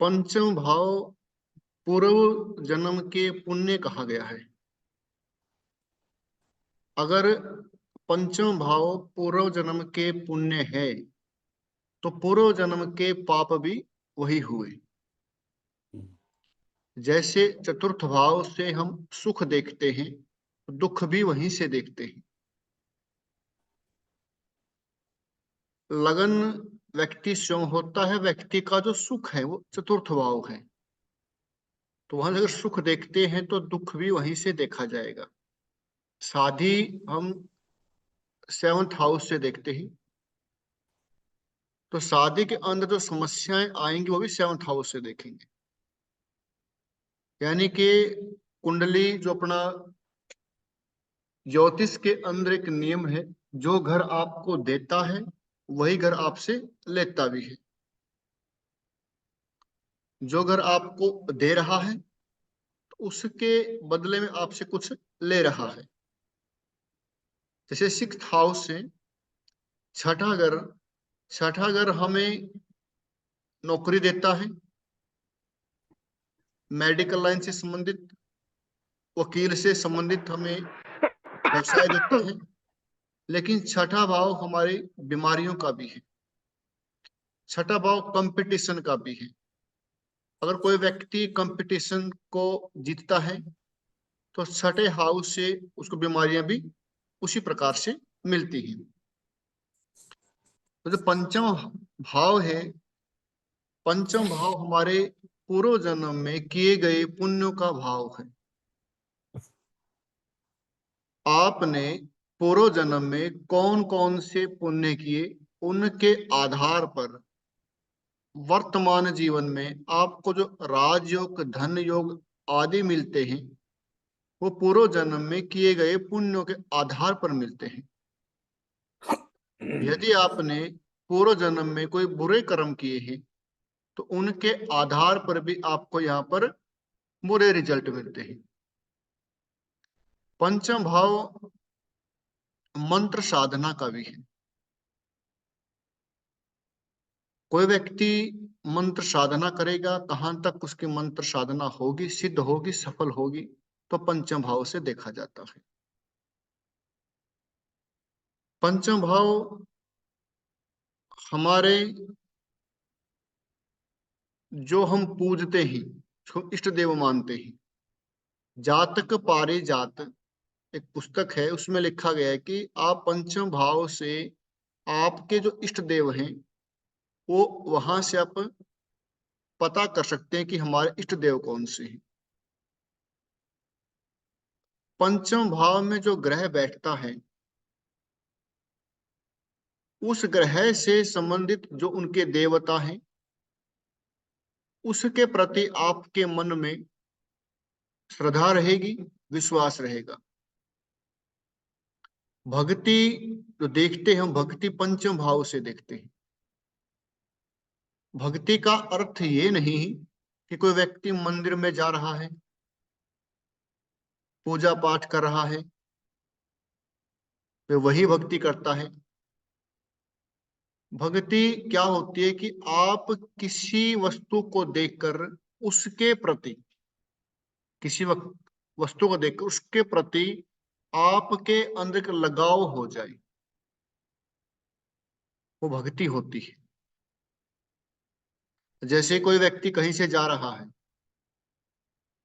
पंचम भाव पूर्व जन्म के पुण्य कहा गया है। अगर पंचम भाव पूर्व जन्म के पुण्य है तो पूर्व जन्म के पाप भी वही हुए। जैसे चतुर्थ भाव से हम सुख देखते हैं, दुख भी वहीं से देखते हैं। लगन व्यक्ति स्वयं होता है, व्यक्ति का जो सुख है वो चतुर्थ भाव है। तो वहां अगर सुख देखते हैं तो दुख भी वहीं से देखा जाएगा। शादी हम सेवंथ हाउस से देखते हैं, तो शादी के अंदर जो समस्याएं आएंगी वो भी सेवंथ हाउस से देखेंगे। यानी कि कुंडली जो अपना ज्योतिष के अंदर एक नियम है, जो घर आपको देता है वही घर आपसे लेता भी है। जो घर आपको दे रहा है तो उसके बदले में आपसे कुछ ले रहा है। जैसे सिक्स्थ हाउस से छठा घर, छठा घर हमें नौकरी देता है, मेडिकल लाइन से संबंधित, वकील से संबंधित हमें व्यवसाय देता है। लेकिन छठा भाव हमारी बीमारियों का भी है, छठा भाव कंपटीशन का भी है। अगर कोई व्यक्ति कंपटीशन को जीतता है तो छठे हाउस से उसको बीमारियां भी उसी प्रकार से मिलती हैं। तो जो पंचम भाव है, पंचम भाव हमारे पूर्व जन्म में किए गए पुण्यों का भाव है। आपने पूर्व जन्म में कौन कौन से पुण्य किए, उनके आधार पर वर्तमान जीवन में आपको जो राजयोग, धन योग आदि मिलते हैं वो पूर्व जन्म में किए गए पुण्यों के आधार पर मिलते हैं। यदि आपने पूर्व जन्म में कोई बुरे कर्म किए हैं तो उनके आधार पर भी आपको यहाँ पर बुरे रिजल्ट मिलते हैं। पंचम भाव मंत्र साधना का भी है। कोई व्यक्ति मंत्र साधना करेगा, कहां तक उसकी मंत्र साधना होगी, सिद्ध होगी, सफल होगी, तो पंचम भाव से देखा जाता है। पंचम भाव हमारे जो हम पूजते हैं, जो इष्ट देव मानते हैं, जातक पारिजात एक पुस्तक है, उसमें लिखा गया है कि आप पंचम भाव से आपके जो इष्ट देव हैं वो वहां से आप पता कर सकते हैं कि हमारे इष्ट देव कौन से हैं। पंचम भाव में जो ग्रह बैठता है उस ग्रह से संबंधित जो उनके देवता हैं उसके प्रति आपके मन में श्रद्धा रहेगी, विश्वास रहेगा। भक्ति जो देखते हैं हम, भक्ति पंचम भाव से देखते हैं। भक्ति का अर्थ ये नहीं कि कोई व्यक्ति मंदिर में जा रहा है, पूजा पाठ कर रहा है, वे वही भक्ति करता है। भक्ति क्या होती है कि आप किसी वस्तु को देखकर उसके प्रति, किसी वस्तु को देखकर उसके प्रति आपके अंदर एक लगाव हो जाए, वो भक्ति होती है। जैसे कोई व्यक्ति कहीं से जा रहा है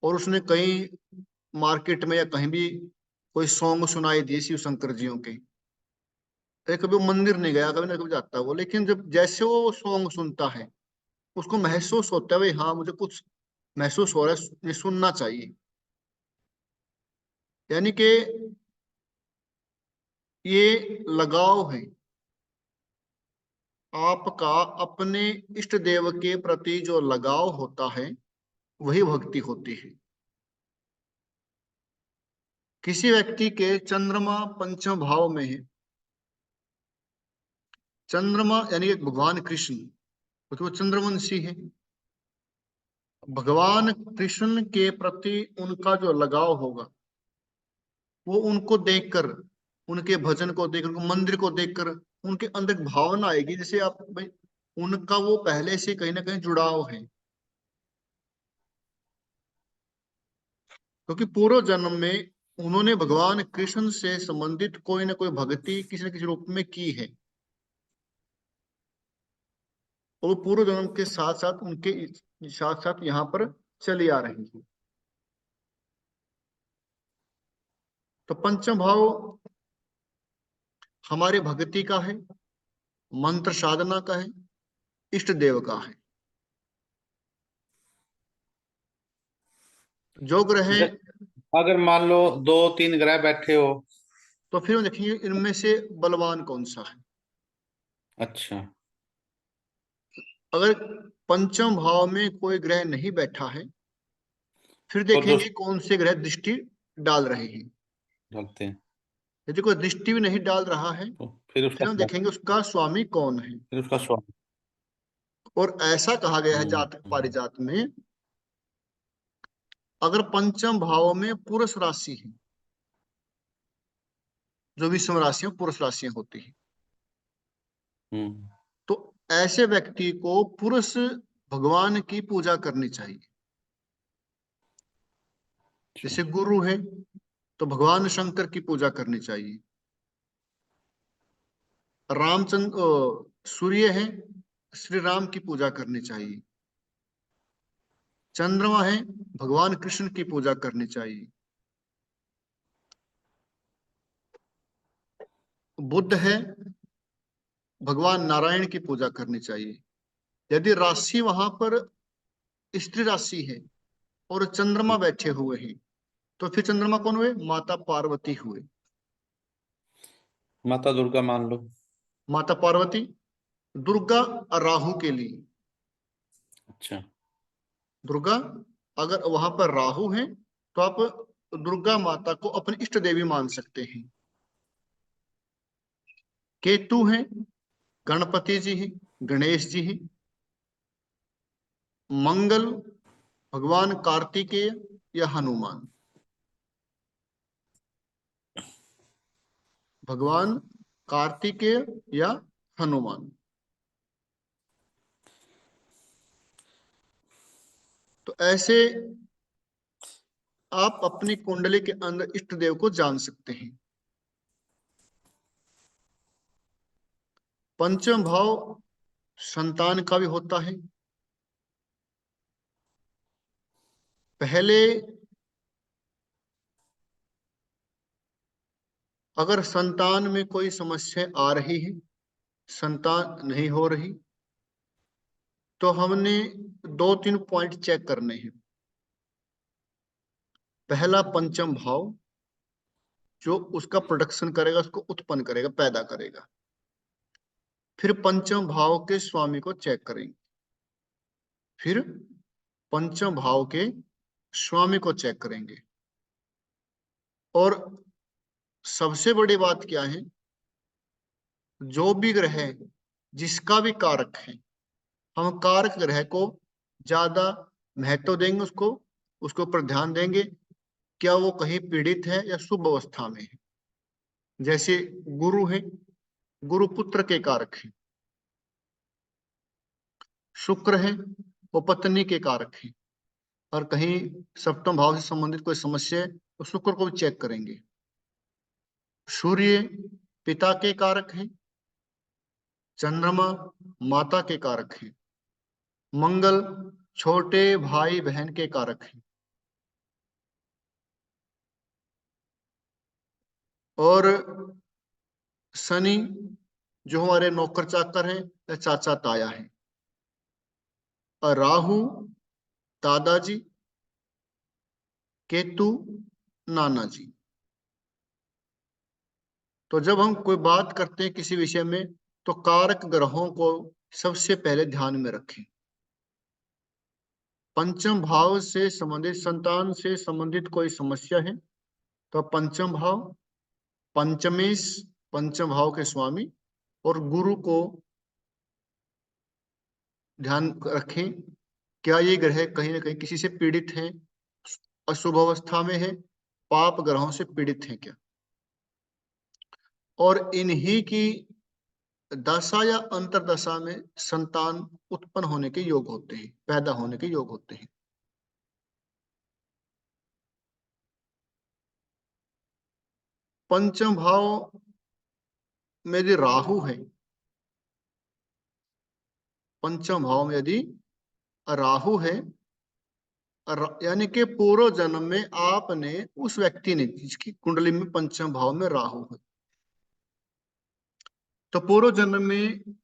और उसने कहीं मार्केट में या कहीं भी कोई सॉन्ग सुनाई दिए शिव शंकर जियों के, कभी मंदिर नहीं गया, कभी ना कभी जाता है वो, लेकिन जब जैसे वो सॉन्ग सुनता है उसको महसूस होता है भाई हाँ मुझे कुछ महसूस हो रहा है, ये सुनना चाहिए। यानी कि ये लगाव है आपका अपने इष्ट देव के प्रति, जो लगाव होता है वही भक्ति होती है। किसी व्यक्ति के चंद्रमा पंचम भाव में है, चंद्रमा यानी कि भगवान कृष्ण, तो वो चंद्रवंशी है। भगवान कृष्ण के प्रति उनका जो लगाव होगा वो उनको देखकर, उनके भजन को देखकर, उनको मंदिर को देखकर उनके अंदर एक भावना आएगी, जैसे आप भाई उनका वो पहले से कहीं ना कहीं जुड़ाव है। क्योंकि पूर्व जन्म में उन्होंने भगवान कृष्ण से संबंधित कोई ना कोई भक्ति किसी न किसी रूप में की है, और वो पूर्व जन्म के साथ साथ उनके साथ साथ यहाँ पर चली आ रही है। तो पंचम भाव हमारे भक्ति का है, मंत्र साधना का है, इष्ट देव का है। जो ग्रह, अगर मान लो 2-3 ग्रह बैठे हो तो फिर हम देखेंगे इनमें से बलवान कौन सा है। अच्छा, अगर पंचम भाव में कोई ग्रह नहीं बैठा है, फिर तो देखेंगे दुष्ट कौन से ग्रह दृष्टि डाल रहे हैं। डालते हैं, यदि कोई दृष्टि भी नहीं डाल रहा है, तो फिर उसका फिर हम देखेंगे उसका स्वामी कौन है। स्वामी। और ऐसा कहा गया है जातक हम्म। पारिजात में, अगर पंचम भाव में पुरुष राशि है, जो विषम राशियां पुरुष राशियां होती है, हम्म। तो ऐसे व्यक्ति को पुरुष भगवान की पूजा करनी चाहिए। अच्छा। जैसे गुरु है तो भगवान शंकर की पूजा करनी चाहिए। रामचंद्र सूर्य है, श्री राम की पूजा करनी चाहिए। चंद्रमा है, भगवान कृष्ण की पूजा करनी चाहिए। बुध है, भगवान नारायण की पूजा करनी चाहिए। यदि राशि वहां पर स्त्री राशि है और चंद्रमा बैठे हुए हैं, तो फिर चंद्रमा कौन हुए? माता पार्वती हुए। माता दुर्गा मान लो। माता पार्वती, दुर्गा राहु के लिए। अच्छा। दुर्गा, अगर वहां पर राहु है तो आप दुर्गा माता को अपनी इष्ट देवी मान सकते हैं। केतु है, गणपति जी हैं, गणेश जी हैं। मंगल, भगवान कार्तिकेय या हनुमान। भगवान कार्तिकेय या हनुमान। तो ऐसे आप अपनी कुंडली के अंदर इष्ट देव को जान सकते हैं। पंचम भाव संतान का भी होता है। पहले अगर संतान में कोई समस्या आ रही है, संतान नहीं हो रही, तो हमने 2-3 पॉइंट चेक करने हैं। पहला पंचम भाव जो उसका प्रोडक्शन करेगा, उसको उत्पन्न करेगा, पैदा करेगा। फिर पंचम भाव के स्वामी को चेक करेंगे। फिर पंचम भाव के स्वामी को चेक करेंगे। और सबसे बड़ी बात क्या है, जो भी ग्रह है, जिसका भी कारक है, हम कारक ग्रह को ज्यादा महत्व देंगे, उसको उसके ऊपर ध्यान देंगे, क्या वो कहीं पीड़ित है या शुभ अवस्था में है। जैसे गुरु है, गुरु पुत्र के कारक है। शुक्र है, वो पत्नी के कारक है। और कहीं सप्तम भाव से संबंधित कोई समस्या है तो शुक्र को भी चेक करेंगे। सूर्य पिता के कारक है। चंद्रमा माता के कारक है। मंगल छोटे भाई बहन के कारक है। और शनि जो हमारे नौकर चाकर हैं या चाचा ताया है। और राहु दादाजी, केतु नाना जी। तो जब हम कोई बात करते हैं किसी विषय में, तो कारक ग्रहों को सबसे पहले ध्यान में रखें। पंचम भाव से संबंधित, संतान से संबंधित कोई समस्या है तो पंचम भाव, पंचमेश, पंचम भाव के स्वामी और गुरु को ध्यान रखें। क्या ये ग्रह कहीं ना कहीं किसी से पीड़ित है, अशुभ अवस्था में है, पाप ग्रहों से पीड़ित है क्या। और इन्हीं की दशा या अंतरदशा में संतान उत्पन्न होने के योग होते हैं, पैदा होने के योग होते हैं। पंचम भाव में यदि राहु है, पंचम भाव में यदि राहु है, यानी कि पूर्व जन्म में आपने, उस व्यक्ति ने जिसकी कुंडली में पंचम भाव में राहु है, तो पूर्व जन्म में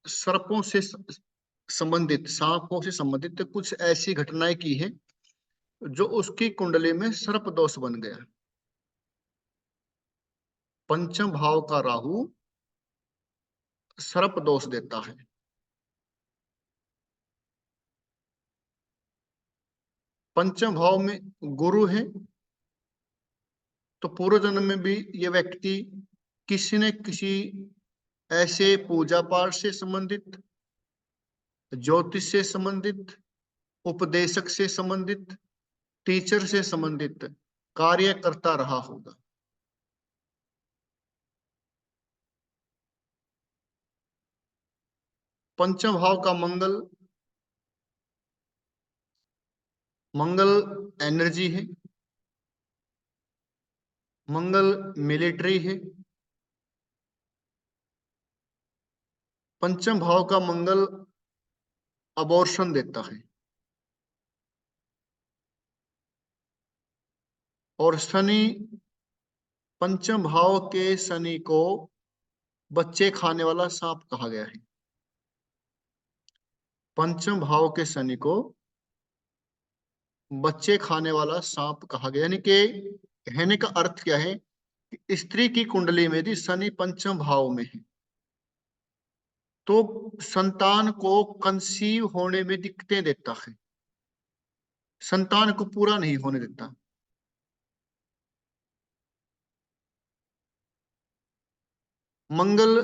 सर्पों से संबंधित, सांपों से संबंधित कुछ ऐसी घटनाएं की है जो उसकी कुंडली में सर्प दोष बन गया। पंचम भाव का राहु सर्प दोष देता है। पंचम भाव में गुरु है, तो पूर्व जन्म में भी ये व्यक्ति किसी न किसी ऐसे पूजा पाठ से संबंधित, ज्योतिष से संबंधित, उपदेशक से संबंधित, टीचर से संबंधित कार्य करता रहा होगा। पंचम भाव का मंगल, मंगल एनर्जी है, मंगल मिलिट्री है। पंचम भाव का मंगल अबॉर्शन देता है, और शनि, पंचम भाव के शनि को बच्चे खाने वाला सांप कहा गया है। पंचम भाव के शनि को बच्चे खाने वाला सांप कहा गया, यानी कि कहने का अर्थ क्या है कि स्त्री की कुंडली में यदि शनि पंचम भाव में है तो संतान को कंसीव होने में दिक्कतें देता है, संतान को पूरा नहीं होने देता। मंगल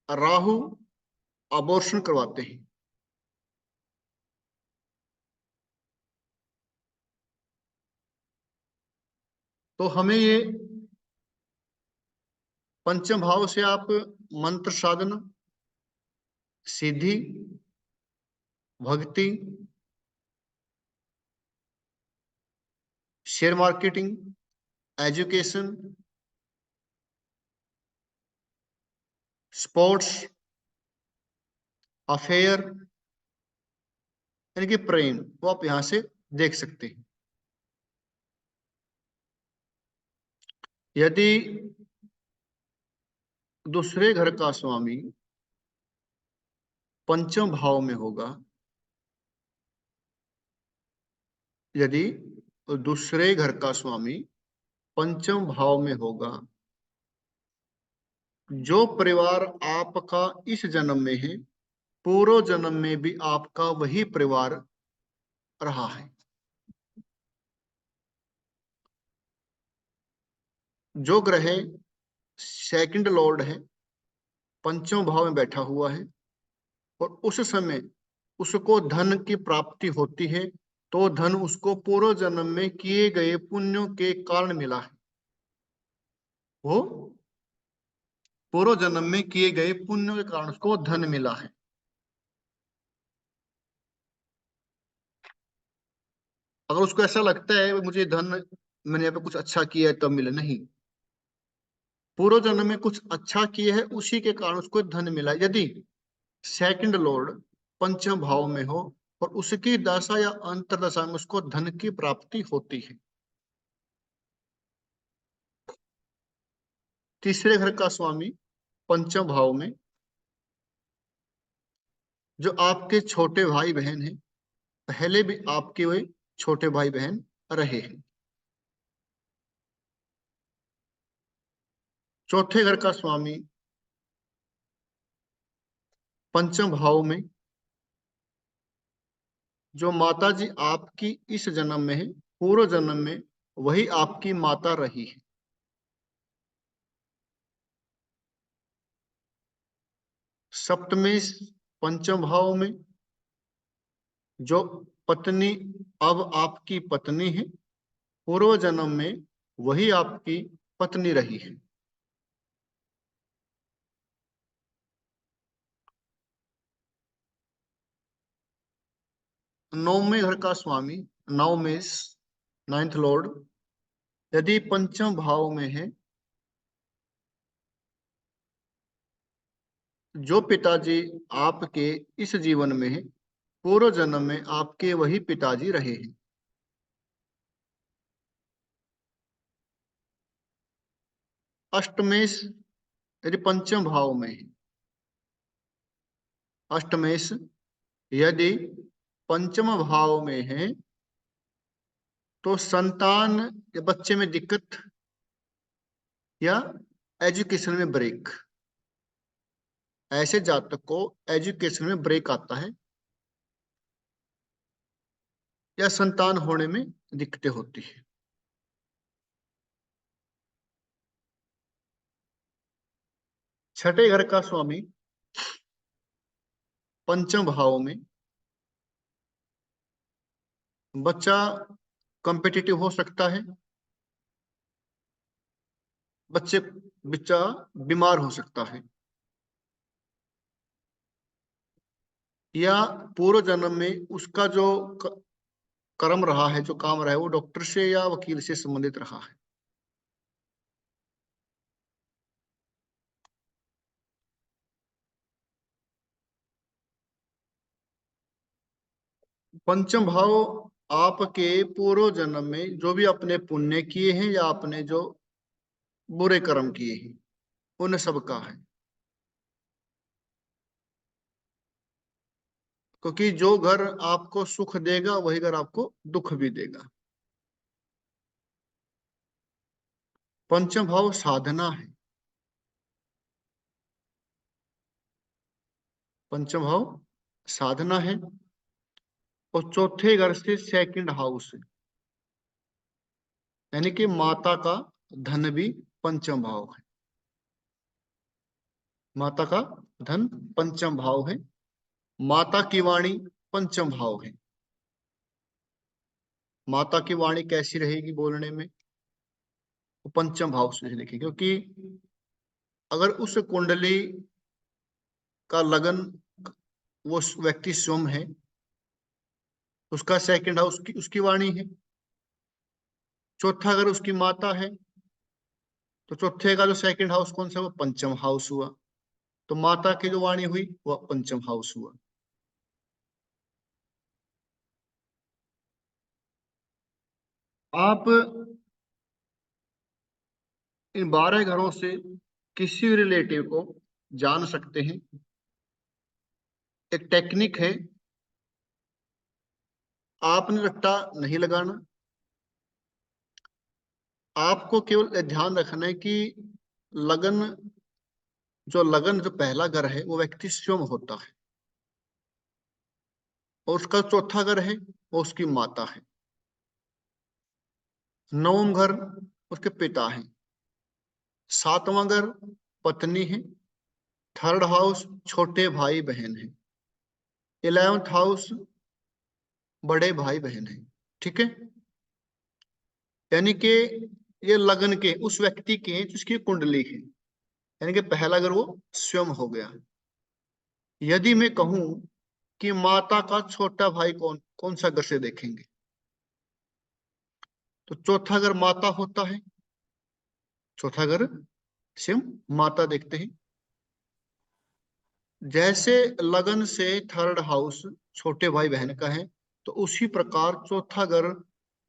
राहु अबॉर्शन करवाते हैं। तो हमें ये पंचम भाव से आप मंत्र साधना, सिद्धि, भक्ति, share marketing, education, sports, affair, यानी कि प्रेम, वो आप यहां से देख सकते हैं। यदि दूसरे घर का स्वामी पंचम भाव में होगा, यदि दूसरे घर का स्वामी पंचम भाव में होगा, जो परिवार आपका इस जन्म में है, पूर्व जन्म में भी आपका वही परिवार रहा है। जो ग्रह सेकंड लॉर्ड है, पंचम भाव में बैठा हुआ है, और उस समय उसको धन की प्राप्ति होती है, तो धन उसको पूर्व जन्म में किए गए पुण्यों के कारण मिला है। वो पूर्व जन्म में किए गए पुण्यों के कारण उसको धन मिला है। अगर उसको ऐसा लगता है मुझे धन, मैंने यहाँ पे कुछ अच्छा किया है तब मिला, नहीं, पूर्व जन्म में कुछ अच्छा किया है उसी के कारण उसको धन मिला। यदि सेकंड लॉर्ड पंचम भाव में हो और उसकी दशा या अंतरदशा में उसको धन की प्राप्ति होती है। तीसरे घर का स्वामी पंचम भाव में, जो आपके छोटे भाई बहन हैं, पहले भी आपके वे छोटे भाई बहन रहे हैं। चौथे घर का स्वामी पंचम भाव में, जो माता जी आपकी इस जन्म में है, पूर्व जन्म में वही आपकी माता रही है। सप्तमी पंचम भाव में, जो पत्नी अब आपकी पत्नी है, पूर्व जन्म में वही आपकी पत्नी रही है। नौवें घर का स्वामी, नौ में नाइन्थ लॉर्ड, यदि पंचम भाव में है जो पिताजी आपके इस जीवन में है, पूर्व जन्म में आपके वही पिताजी रहे हैं। अष्टमेश यदि पंचम भाव में है, अष्टमेश यदि पंचम भाव में है, तो संतान या बच्चे में दिक्कत या एजुकेशन में ब्रेक, ऐसे जातक को एजुकेशन में ब्रेक आता है या संतान होने में दिक्कतें होती है। छठे घर का स्वामी पंचम भाव में, बच्चा कॉम्पिटिटिव हो सकता है, बच्चा बीमार हो सकता है, या पूर्व जन्म में उसका जो कर्म रहा है, जो काम रहा है, वो डॉक्टर से या वकील से संबंधित रहा है। पंचम भाव आपके पूर्व जन्म में जो भी अपने पुण्य किए हैं या आपने जो बुरे कर्म किए हैं, उन सब का है। क्योंकि जो घर आपको सुख देगा वही घर आपको दुख भी देगा। पंचम भाव साधना है। पंचम भाव साधना है। और चौथे घर से सेकंड हाउस है, यानी कि माता का धन भी पंचम भाव है। माता का धन पंचम भाव है। माता की वाणी पंचम भाव है। माता की वाणी कैसी रहेगी बोलने में, वो पंचम भाव से लिखे, क्योंकि अगर उस कुंडली का लगन वो व्यक्ति स्वयं है, उसका सेकंड हाउस उसकी वाणी है। चौथा अगर उसकी माता है, तो चौथे का जो सेकंड हाउस कौन सा, वो पंचम हाउस हुआ। तो माता की जो वाणी हुई वह पंचम हाउस हुआ। आप इन 12 घरों से किसी भी रिलेटिव को जान सकते हैं। एक टेक्निक है, आपने रट्टा नहीं लगाना। आपको केवल ध्यान रखना है कि लगन जो पहला घर है वो व्यक्ति स्वयं होता है, और उसका चौथा घर है वो उसकी माता है। नवम घर उसके पिता है। सातवां घर पत्नी है। थर्ड हाउस छोटे भाई बहन है। 11th हाउस बड़े भाई बहन है। ठीक है, यानी कि ये लगन के उस व्यक्ति के जिसकी कुंडली है, यानी कि पहला घर वो स्वयं हो गया। यदि मैं कहूं कि माता का छोटा भाई कौन कौन सा घर से देखेंगे, तो चौथा घर माता होता है। चौथा घर स्वयं माता देखते हैं। जैसे लगन से थर्ड हाउस छोटे भाई बहन का है, तो उसी प्रकार चौथा घर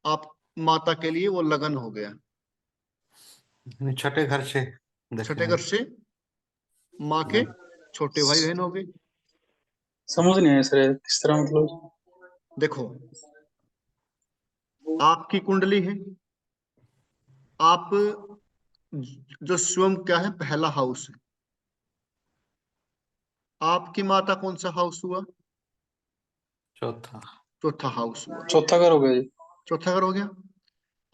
आप माता के लिए वो लगन हो गया। छठे घर से छठे घर देखेंगे। से माँ के छोटे भाई बहन हो गए। समझ नहीं आया सर, किस तरह मतलब? देखो, आपकी कुंडली है, आप जो स्वयं क्या है पहला हाउस है। आपकी माता कौन सा हाउस हुआ, चौथा। चौथा हाउस हुआ। चौथा घर हो गया जी। चौथा घर हो गया।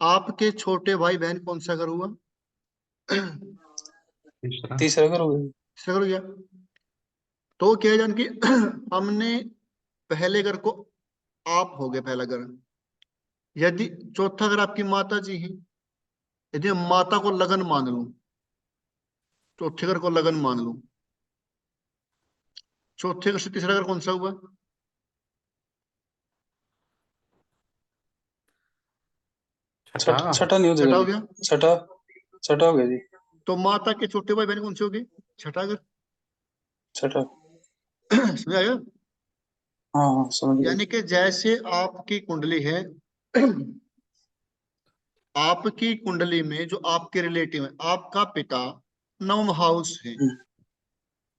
आपके छोटे भाई बहन कौन सा घर हुआ, तीसरा। तीसरा घर हो गया। तीसरा घर हो गया। तो क्या है जान कि हमने पहले घर को आप हो गए पहला घर। यदि चौथा घर आपकी माता जी है, यदि मैं माता को लगन मान लूं, चौथे घर को लगन मान लूं, चौथे घर से तीसरा घर कौन सा हुआ, छठा। छठा नहीं हो छठा जाएगा हो जी। गया। छठा छठा हो गया जी। तो माता के छोटे भाई बहन कौन से हो गए, छठा घर। छठा। समझ आया? हाँ हाँ समझ गए। यानी कि जैसे आपकी कुंडली है, आपकी कुंडली में जो आपके रिलेटिव है, आपका पिता नवम हाउस है।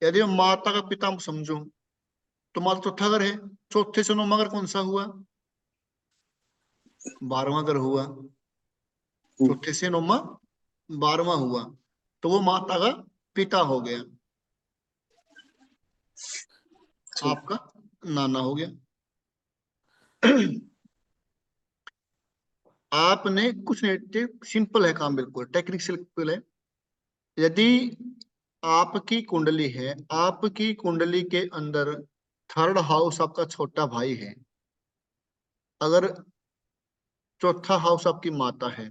यदि माता का पिता समझो तो माता चौथा घर है, चौथे से नौवां घर कौन सा हुआ? 12वां घर हुआ। चौथे से नौवां 12वां हुआ, तो वो माता का पिता हो गया, ठीक। आपका नाना हो गया। आपने कुछ नहीं, सिंपल है काम, बिल्कुल टेक्निक सिंपल है। यदि आपकी कुंडली है, आपकी कुंडली के अंदर थर्ड हाउस आपका छोटा भाई है, अगर चौथा हाउस आपकी माता है,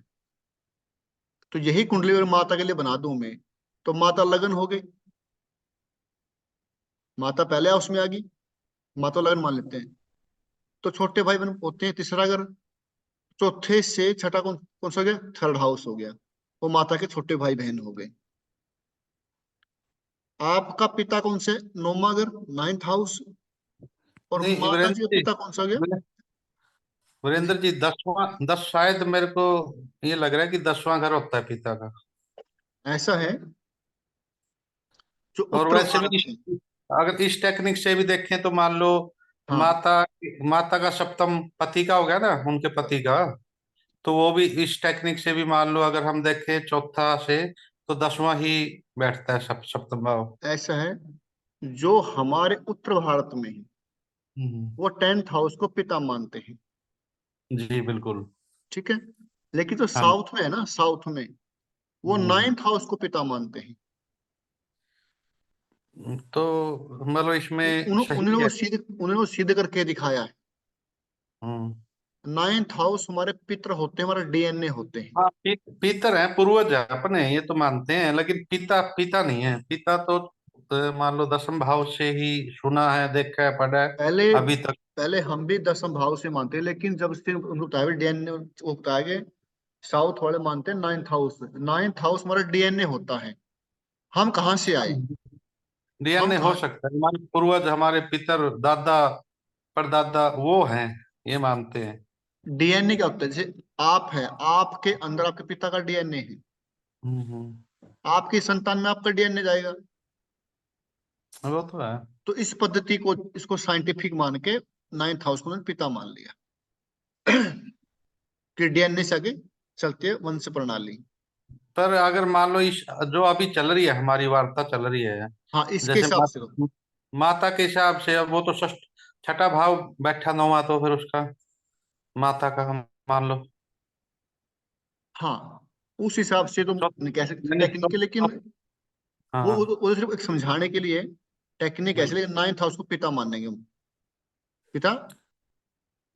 तो यही कुंडली अगर माता के लिए बना दूं मैं, तो माता लगन हो गई, माता पहले हाउस में आ गई, माता लगन मान लेते हैं। तो छोटे भाई बहन होते हैं तीसरा घर, चौथे से छठा कौन कौन सा हो गया? थर्ड हाउस हो गया, वो माता के छोटे भाई बहन हो गए। आपका पिता कौन से? नौवां घर, 9th हाउस। और नहीं माता जी वीरेंद्र का जी, पिता कौन सा हो गया? वीरेंद्र जी 10वां 10 शायद मेरे को ये लग रहा है कि 10वां घर होता है पिता का। ऐसा है, जो और उत्तर वैसे भी भारत है। अगर इस टेक्निक से भी देखें तो मान लो हाँ, माता माता का सप्तम पति का हो गया ना, उनके पति का, तो वो भी इस टेक्निक से भी मान लो अगर हम देखें चौथा से तो 10वां ही बैठता है सप्तम भाव। ऐसा है, जो हमारे उत्तर भारत में है हम्म, वो 10th हाउस को पिता मानते हैं, जी बिल्कुल। ठीक है। लेकिन जो हाँ। साउथ में है ना, साउथ में वो हम्म, 9th हाउस को पिता मानते हैं। तो मतलब इसमें उन्होंने सही है। वो सिद्ध करके दिखाया है। हम्म। 9th हाउस हमारे पित्र होते हैं, हमारे डीएनए होते हैं। हाँ पितर है, पूर्वज है अपने, ये तो मानते हैं, लेकिन पिता पिता नहीं है। पिता तो मान लो 10वें भाव से ही सुना है, देखा है, पढ़ा है पहले अभी तक। पहले हम भी 10th भाव से मानते हैं, लेकिन जब से उनको बताया डीएनए, वो बताया गया, साउथ वाले मानते हैं 9th हाउस। 9th हाउस हमारा डीएनए होता है। हम कहाँ से आए? हम डीएनए हो कहाँ? सकता है, हमारे पूर्वज, हमारे पितर, दादा, परदादा वो हैं, ये मानते हैं। डीएनए क्या होता है? जैसे आप है, आपके अंदर आपके पिता का डीएनए है, आपकी संतान में आपका डीएनए जाएगा। वो तो है। तो इस पद्धति को, इसको साइंटिफिक मान के 9th हाउस को उन्होंने पिता मान लिया, कि डीएनए से आगे चलती है वंश प्रणाली। पर अगर मान लो इस जो अभी चल रही है, हमारी वार्ता चल रही है, हाँ, इसके जैसे हिसाब से तो। माता के हिसाब से, अब वो तो छठा भाव बैठा 9वां, तो फिर उसका माता का हम मान लो हाँ, उस हिसाब से तो नहीं कह सकते यानी टेक्निक, लेकिन हाँ वो सिर्फ एक समझाने के लिए टेक्निक ऐसे, हाँ। लेकिन 9th हाउस को पिता मानेंगे हम, पिता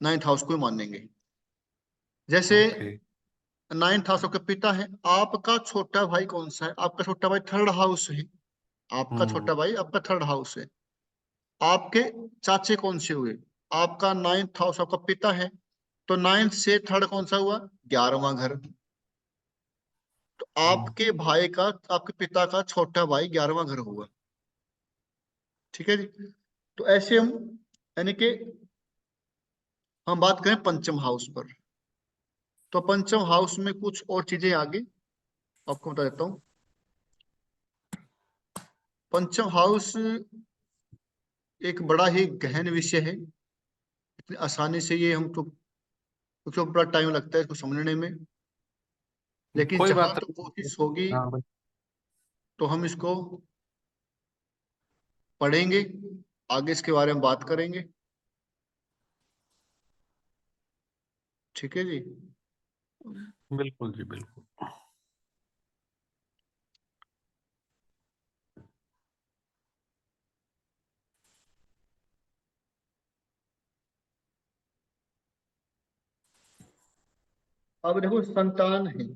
9th हाउस को ही मानेंगे। जैसे ओके। 9th हाउस का पिता है, आपका छोटा भाई कौन सा है? आपका छोटा भाई थर्ड हाउस है, आपका हम्म। छोटा भाई आपका थर्ड हाउस है। आपके चाचे कौन से हुए? आपका 9th हाउस आपका पिता है, तो 9th से थर्ड कौन सा हुआ? 11वां घर। तो हम्म, आपके भाई का, आपके पिता का छोटा भाई 11वां घर हुआ, ठीक है जी। तो ऐसे हम, यानी कि हम बात करें पंचम हाउस पर, तो पंचम हाउस में कुछ और चीजें आगे आपको बता देता हूँ। पंचम हाउस एक बड़ा ही गहन विषय है, इतनी आसानी से ये हम तो, क्योंकि बड़ा टाइम लगता है इसको समझने में, लेकिन कोई जहां बात तो नहीं। कोशिश होगी हाँ भाई। तो हम इसको पढ़ेंगे, आगे इसके बारे में बात करेंगे, ठीक है जी। बिल्कुल जी बिल्कुल। अब देखो, संतान है,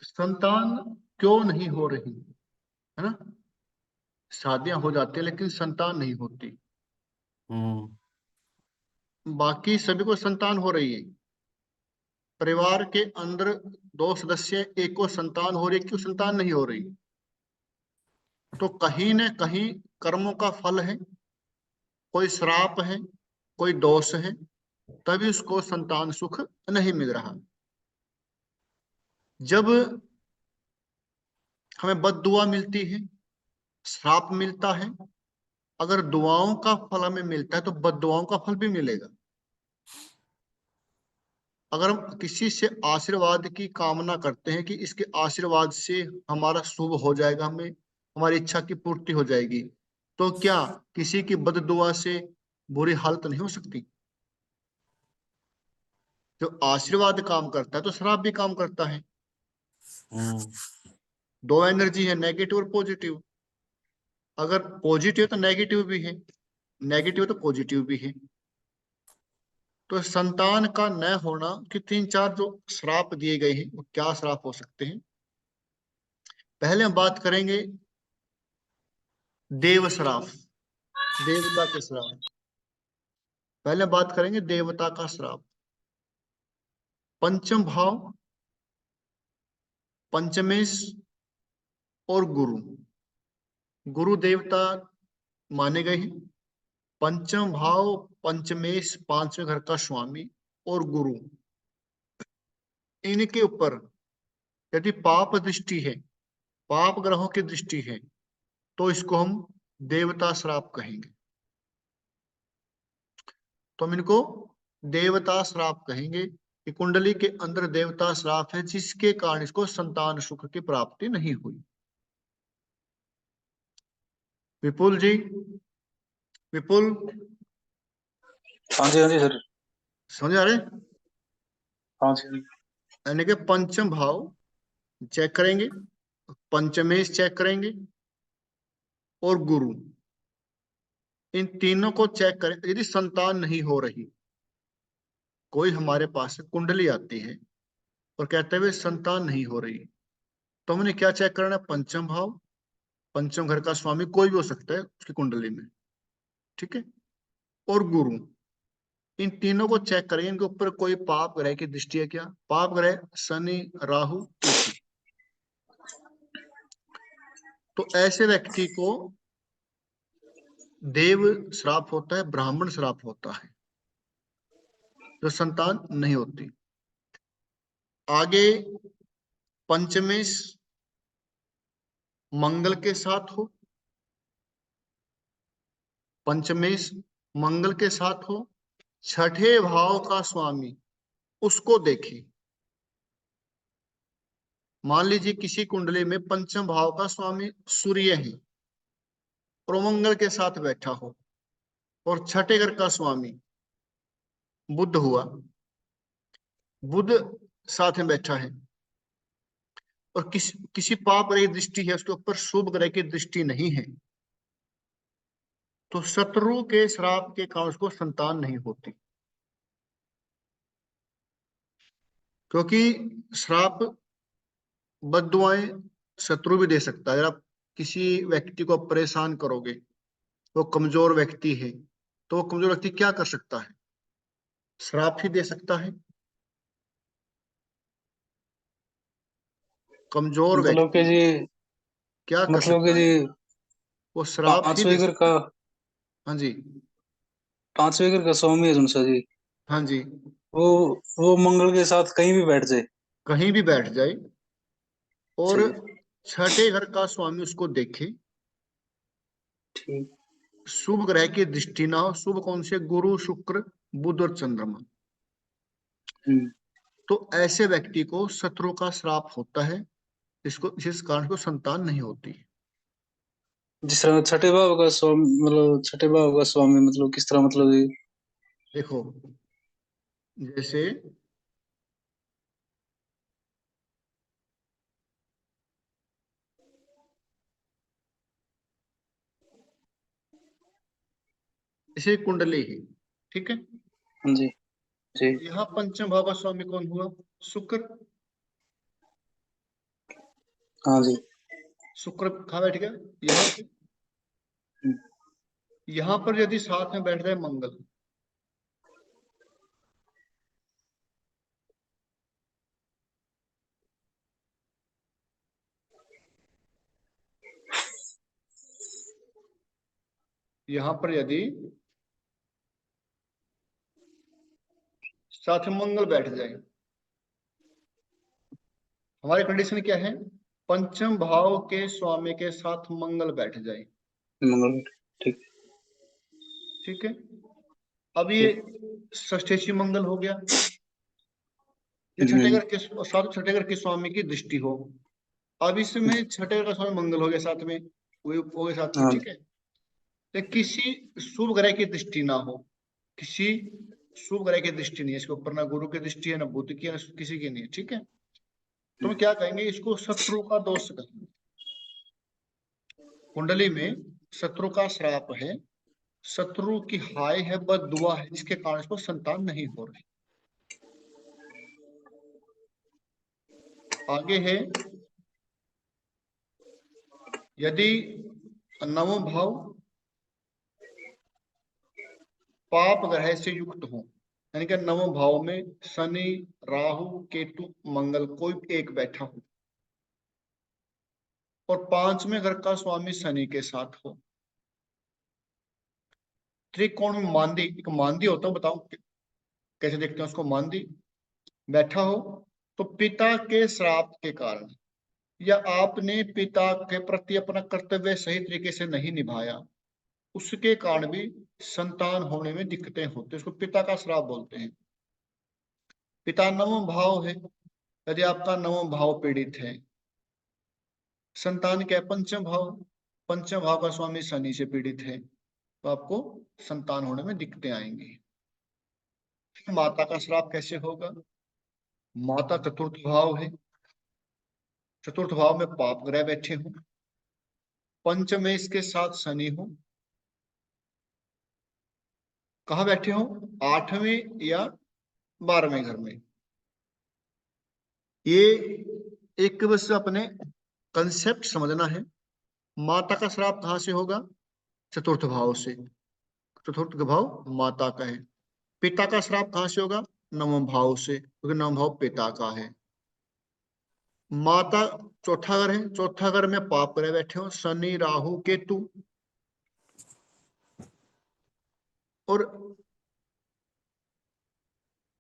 संतान क्यों नहीं हो रही है ना? शादियां हो जाती है लेकिन संतान नहीं होती। हम्म। बाकी सभी को संतान हो रही है, परिवार के अंदर दो सदस्य, एक को संतान हो रही है, क्यों संतान नहीं हो रही? तो कहीं न कहीं कर्मों का फल है, कोई श्राप है, कोई दोष है, तभी उसको संतान सुख नहीं मिल रहा। जब हमें बद्दुआ मिलती है, श्राप मिलता है, अगर दुआओं का फल हमें मिलता है तो बद्दुआओं का फल भी मिलेगा। अगर हम किसी से आशीर्वाद की कामना करते हैं कि इसके आशीर्वाद से हमारा शुभ हो जाएगा, हमें हमारी इच्छा की पूर्ति हो जाएगी, तो क्या किसी की बद्दुआ से बुरी हालत नहीं हो सकती? जो आशीर्वाद काम करता है तो श्राप भी काम करता है। दो एनर्जी है, नेगेटिव और पॉजिटिव। अगर पॉजिटिव तो नेगेटिव भी है, नेगेटिव तो पॉजिटिव भी है। तो संतान का न होना कि 3-4 जो श्राप दिए गए हैं वो क्या श्राप हो सकते हैं? पहले हम बात करेंगे देव श्राप, देवता के श्राप। पहले बात करेंगे देवता का श्राप। पंचम भाव, पंचमेश और गुरु। गुरु देवता माने गए हैं। पंचम भाव, पंचमेश, पांचवें घर का स्वामी और गुरु, इनके ऊपर यदि पाप दृष्टि है, पाप ग्रहों की दृष्टि है, तो इसको हम देवता श्राप कहेंगे। तो हम इनको देवता श्राप कहेंगे कि कुंडली के अंदर देवता श्राप है, जिसके कारण इसको संतान सुख की प्राप्ति नहीं हुई। विपुल जी, विपुल, हाँ जी सर। समझ आ रहे? हाँ जी। यानी कि पंचम भाव चेक करेंगे, पंचमेश चेक करेंगे और गुरु, इन तीनों को चेक करें। यदि संतान नहीं हो रही, कोई हमारे पास कुंडली आती है और कहते हुए संतान नहीं हो रही, तो हमने क्या चेक करना है? पंचम भाव, पंचम घर का स्वामी कोई भी हो सकता है उसकी कुंडली में, ठीक है, और गुरु, इन तीनों को चेक करेंगे इनके ऊपर कोई पाप ग्रह की दृष्टि है क्या? पाप ग्रह शनि, राहु, केतु। तो ऐसे व्यक्ति को देव श्राप होता है, ब्राह्मण श्राप होता है, जो संतान नहीं होती। आगे पंचमेश मंगल के साथ हो, पंचमेश मंगल के साथ हो, छठे भाव का स्वामी उसको देखे। मान लीजिए किसी कुंडली में पंचम भाव का स्वामी सूर्य है और मंगल के साथ बैठा हो, और छठे घर का स्वामी बुध हुआ, बुध साथ में बैठा है, और किसी पाप ग्रह की दृष्टि है, उसके ऊपर शुभ ग्रह की दृष्टि नहीं है, तो शत्रु के श्राप के कारण उसको संतान नहीं होती। क्योंकि श्राप, बद्दुआएं शत्रु भी दे सकता है। अगर आप किसी व्यक्ति को परेशान करोगे, वो कमजोर व्यक्ति है, तो वो कमजोर व्यक्ति क्या कर सकता है? श्राप ही दे सकता है। कमजोर मतलब कि व्यक्ति जी, क्या कर मतलब कि सकता है? जी वो श्राप ही दे पांचवें घर सकता का, है। हाँ जी, पांचवें घर का स्वामी है जुनसा जी, हाँ जी, वो वो मंगल के साथ कहीं भी बैठ जाए। कहीं भी बैठ जाए और जी। छठे घर का स्वामी उसको देखे, ठीक। शुभ ग्रह की दृष्टि ना हो। शुभ कौन से? गुरु, शुक्र, बुध और चंद्रमा। हम्म। तो ऐसे व्यक्ति को शत्रु का श्राप होता है, इसको जिस कारण को संतान नहीं होती। जिस तरह छठे भाव का स्वामी, मतलब छठे भाव का स्वामी मतलब किस तरह, मतलब जी? देखो, जैसे इसे कुंडली है, ठीक है, हाँ जी। जी। यहाँ पंचम भाव का स्वामी कौन हुआ? शुक्र। हाँ जी। शुक्र कहाँ बैठ गया? यहाँ पे। हम्म। यहाँ पर यदि साथ में बैठ जाए मंगल, यहां पर यदि साथ में मंगल बैठ जाए, हमारी कंडीशन क्या है, पंचम भाव के स्वामी के साथ मंगल बैठ जाए। मंगल, ठीक ठीक है, अब ये षष्ठेशी मंगल हो गया। ये छठे घर के साथ छठे घर के स्वामी की दृष्टि हो। अब इसमें छठे घर का स्वामी मंगल हो गया साथ में, वो हो गया साथ में। हाँ। ठीक है, तो किसी शुभ ग्रह की दृष्टि ना हो, किसी शुभ ग्रह की दृष्टि नहीं है इसके ऊपर, ना गुरु की दृष्टि है, ना बुध की है, ना किसी की नहीं है। ठीक है, तो क्या कहेंगे, इसको शत्रु का दोष कहेंगे। कुंडली में शत्रु का श्राप है, शत्रु की हाय है, बददुआ है, जिसके कारण इसको संतान नहीं हो रही। आगे है, यदि नवम भाव पाप ग्रह से युक्त हो, यानी कि नवम भाव में शनि, राहु, केतु, मंगल कोई एक बैठा हो, और पांचवें घर का स्वामी शनि के साथ हो, त्रिकोण में मांदी, एक मांदी होता है, बताओ कैसे देखते हैं उसको, मांदी बैठा हो, तो पिता के श्राप के कारण, या आपने पिता के प्रति अपना कर्तव्य सही तरीके से नहीं निभाया, उसके कारण भी संतान होने में दिक्कतें होती है, उसको पिता का श्राप बोलते हैं। पिता नवम भाव है, यदि आपका नवम भाव पीड़ित है, संतान क्या है, पंचम भाव, पंचम भाव का स्वामी शनि से पीड़ित है, तो आपको संतान होने में दिक्कतें आएंगी। फिर माता का श्राप कैसे होगा, माता चतुर्थ भाव है, चतुर्थ भाव में पाप ग्रह बैठे हो, पंचम में इसके साथ शनि हो, कहाँ बैठे हो, आठवें या 12वें घर में। ये एक बस अपने कंसेप्ट समझना है। माता का श्राप कहाँ से होगा, चतुर्थ भाव से, चतुर्थ भाव माता का है। पिता का श्राप कहाँ से होगा, नवम भाव से, क्योंकि नवम भाव पिता का है। माता चौथा घर है, चौथा घर में पाप ग्रह बैठे हो, शनि, राहु, केतु, और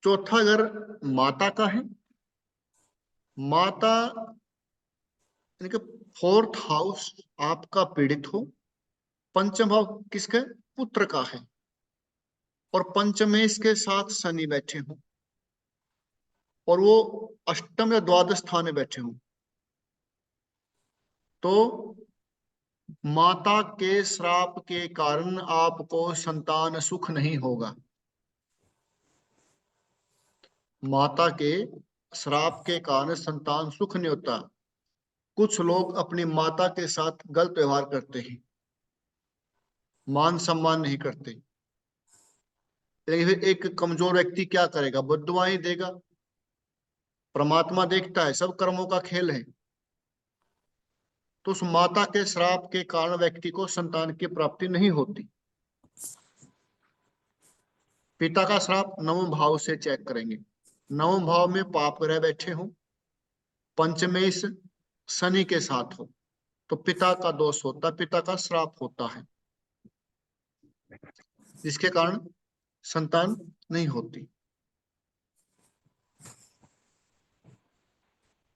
चौथा घर माता का है। माता यानी कि फोर्थ हाउस आपका पीड़ित हो, पंचम भाव किसका है, पुत्र का है, और पंचमेश के साथ शनि बैठे हो, और वो अष्टम या द्वादश स्थान में बैठे हो, तो माता के श्राप के कारण आपको संतान सुख नहीं होगा। माता के श्राप के कारण संतान सुख नहीं होता। कुछ लोग अपनी माता के साथ गलत व्यवहार करते हैं, मान सम्मान नहीं करते, लेकिन फिर एक कमजोर व्यक्ति क्या करेगा, बद्दुआ ही देगा। परमात्मा देखता है, सब कर्मों का खेल है, तो उस माता के श्राप के कारण व्यक्ति को संतान की प्राप्ति नहीं होती। पिता का श्राप नवम भाव से चेक करेंगे, नवम भाव में पाप ग्रह बैठे हो, पंचमेश शनि के साथ हो, तो पिता का दोष होता, पिता का श्राप होता है, जिसके कारण संतान नहीं होती।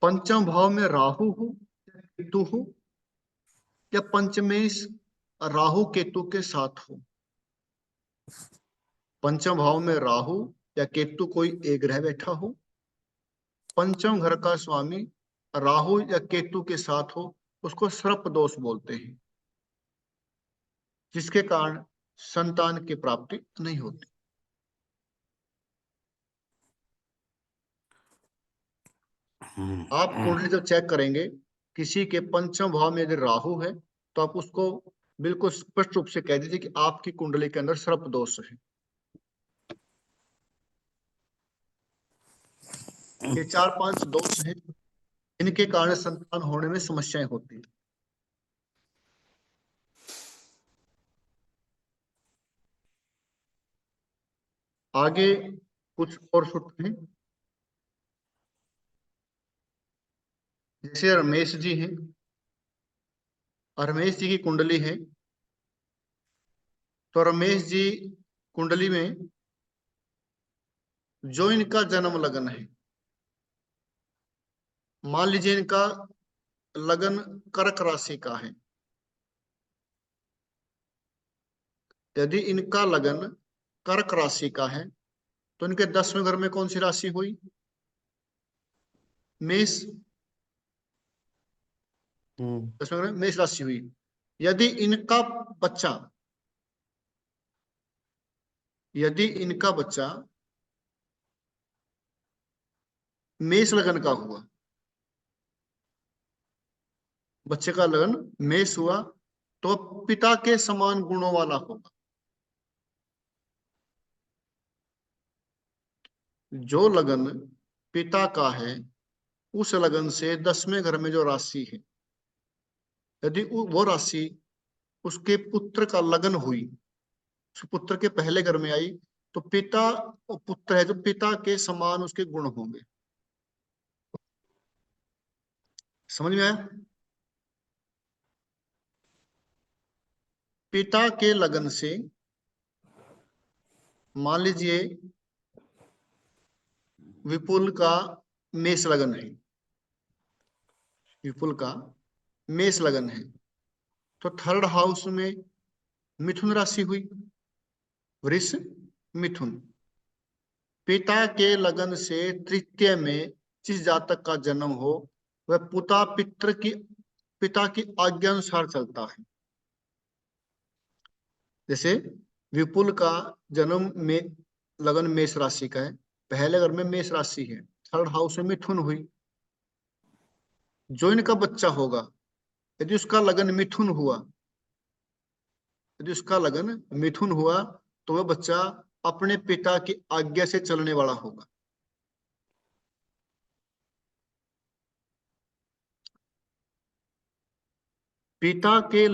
पंचम भाव में राहु हो, केतु हो, या पंचमेश राहु केतु के साथ हो। पंचम भाव में राहु या केतु कोई एक ग्रह बैठा हो, पंचम घर का स्वामी राहु या केतु के साथ हो, उसको सर्प दोष बोलते हैं, जिसके कारण संतान की प्राप्ति नहीं होती। आप कुंडली जब चेक करेंगे, किसी के पंचम भाव में यदि राहु है, तो आप उसको बिल्कुल स्पष्ट रूप से कह दीजिए कि आपकी कुंडली के अंदर सर्प दोष है। ये 4-5 दोष हैं, इनके कारण संतान होने में समस्याएं होती है। आगे कुछ और सूत्र हैं, जैसे रमेश जी हैं, रमेश जी की कुंडली है तो रमेश जी कुंडली में जो इनका जन्म लगन है, मान लीजिए इनका लगन कर्क राशि का है, यदि इनका लगन कर्क राशि का है तो इनके 10वें घर में कौन सी राशि हुई? मेष। 10वें घर में मेष राशि हुई। यदि इनका बच्चा मेष लगन का हुआ, बच्चे का लगन मेष हुआ, तो पिता के समान गुणों वाला होगा। जो लगन पिता का है उस लगन से 10वें घर में जो राशि है, यदि वो राशि उसके पुत्र का लगन हुई, उसके पुत्र के पहले घर में आई, तो पिता और पुत्र है जो पिता के समान उसके गुण होंगे। समझ में आया? पिता के लगन से मान लीजिए विपुल का मेष लगन है, विपुल का मेष लगन है, तो थर्ड हाउस में मिथुन राशि हुई, वृष मिथुन। पिता के लगन से तृतीय में जिस जातक का जन्म हो वह पिता की आज्ञा अनुसार चलता है। जैसे विपुल का जन्म में लगन मेष राशि का है, पहले घर में मेष राशि है, थर्ड हाउस में मिथुन हुई। जो इनका बच्चा होगा यदि उसका लगन मिथुन हुआ, तो वह बच्चा अपने पिता की आज्ञा से चलने वाला होगा। पिता के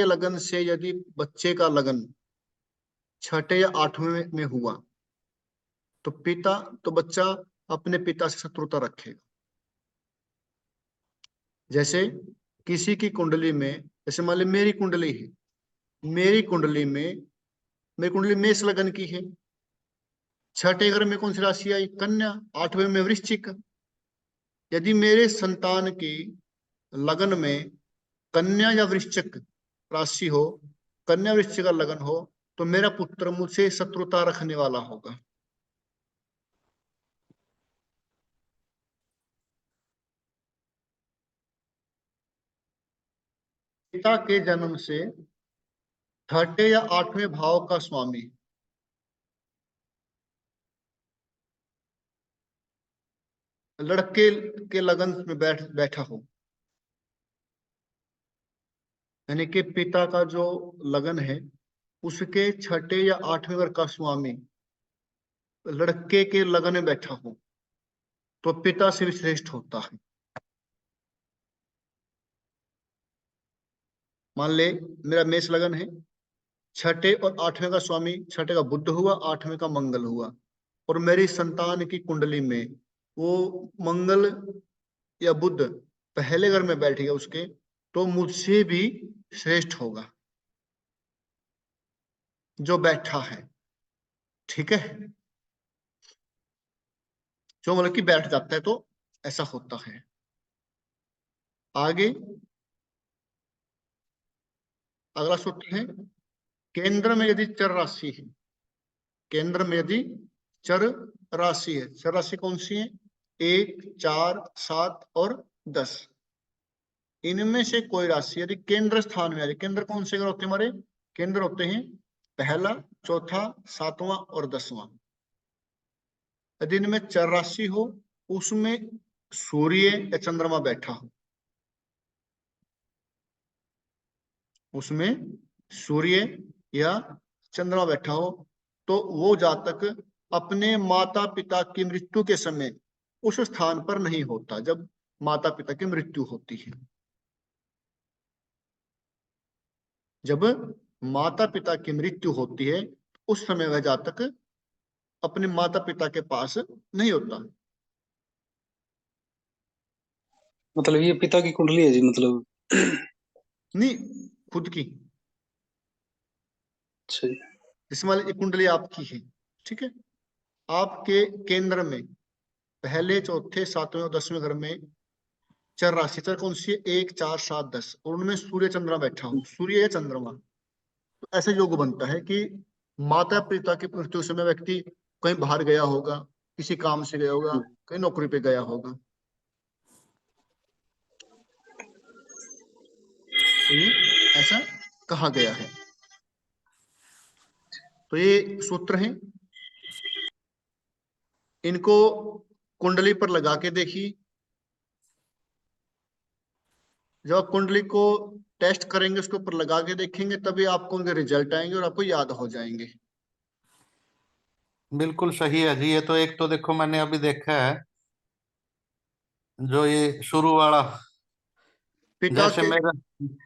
लगन से यदि बच्चे का लगन 6ठे या 8वें में हुआ तो बच्चा अपने पिता से शत्रुता रखेगा। जैसे किसी की कुंडली में, जैसे मान ली मेरी कुंडली है, मेरी कुंडली मेष लगन की है, 6ठे घर में कौन सी राशि आई? कन्या, 8वें में वृश्चिक। यदि मेरे संतान की लगन में कन्या या वृश्चिक राशि हो, कन्या वृश्चिक का लगन हो, तो मेरा पुत्र मुझसे शत्रुता रखने वाला होगा। पिता के जन्म से 6ठे या 8वें भाव का स्वामी लड़के के लगन में बैठा हो, यानी कि पिता का जो लगन है उसके 6ठे या 8वें घर का स्वामी लड़के के लगन में बैठा हो, तो पिता से भी श्रेष्ठ होता है। मान ले मेरा मेष लगन है, 6ठे और 8वें का स्वामी, 6ठे का बुध हुआ, 8वें का मंगल हुआ, और मेरी संतान की कुंडली में वो मंगल या बुध पहले घर में बैठ गया उसके, तो मुझसे भी श्रेष्ठ होगा जो बैठा है। ठीक है, जो मतलब कि बैठ जाता है तो ऐसा होता है। आगे अगला सूत्र है, केंद्र में यदि चर राशि है, केंद्र में यदि चर राशि है, चर राशि कौन सी है? 1, 4, 7 और 10। इनमें से कोई राशि यदि केंद्र स्थान में आ जाए, केंद्र कौन से होते हैं हमारे? केंद्र होते हैं पहला, चौथा, 7वां और 10वां। यदि इनमें चर राशि हो, उसमें सूर्य या चंद्रमा बैठा हो, उसमें सूर्य या चंद्रमा बैठा हो, तो वो जातक अपने माता पिता की मृत्यु के समय उस स्थान पर नहीं होता जब माता पिता की मृत्यु होती है। जब माता पिता की मृत्यु होती है उस समय वह जातक अपने माता पिता के पास नहीं होता। मतलब ये पिता की कुंडली है जी, मतलब नहीं, खुद की। अच्छा जी। जिसमें वाली कुंडली आपकी है, ठीक है, आपके केंद्र में पहले, चौथे, सातवें और 10वें घर में चर राशि, चर कौन सी है, 1, 4, 7, 10, और उनमें सूर्य चंद्रमा बैठा हो, सूर्य या चंद्रमा, तो ऐसा योग बनता है कि माता पिता की मृत्यु के समय व्यक्ति कहीं बाहर गया होगा, किसी काम से गया होगा, कहीं नौकरी पे गया होगा। तो ये ऐसा कहा गया है। तो ये सूत्र हैं, इनको कुंडली पर लगा के देखिए। जब आप कुंडली को टेस्ट करेंगे, उसके ऊपर लगा के देखेंगे, तभी आपको उनके रिजल्ट आएंगे और आपको याद हो जाएंगे। बिल्कुल सही है जी। ये तो एक तो देखो मैंने अभी देखा है, जो ये शुरू वाला, पिता जैसे के, मेरा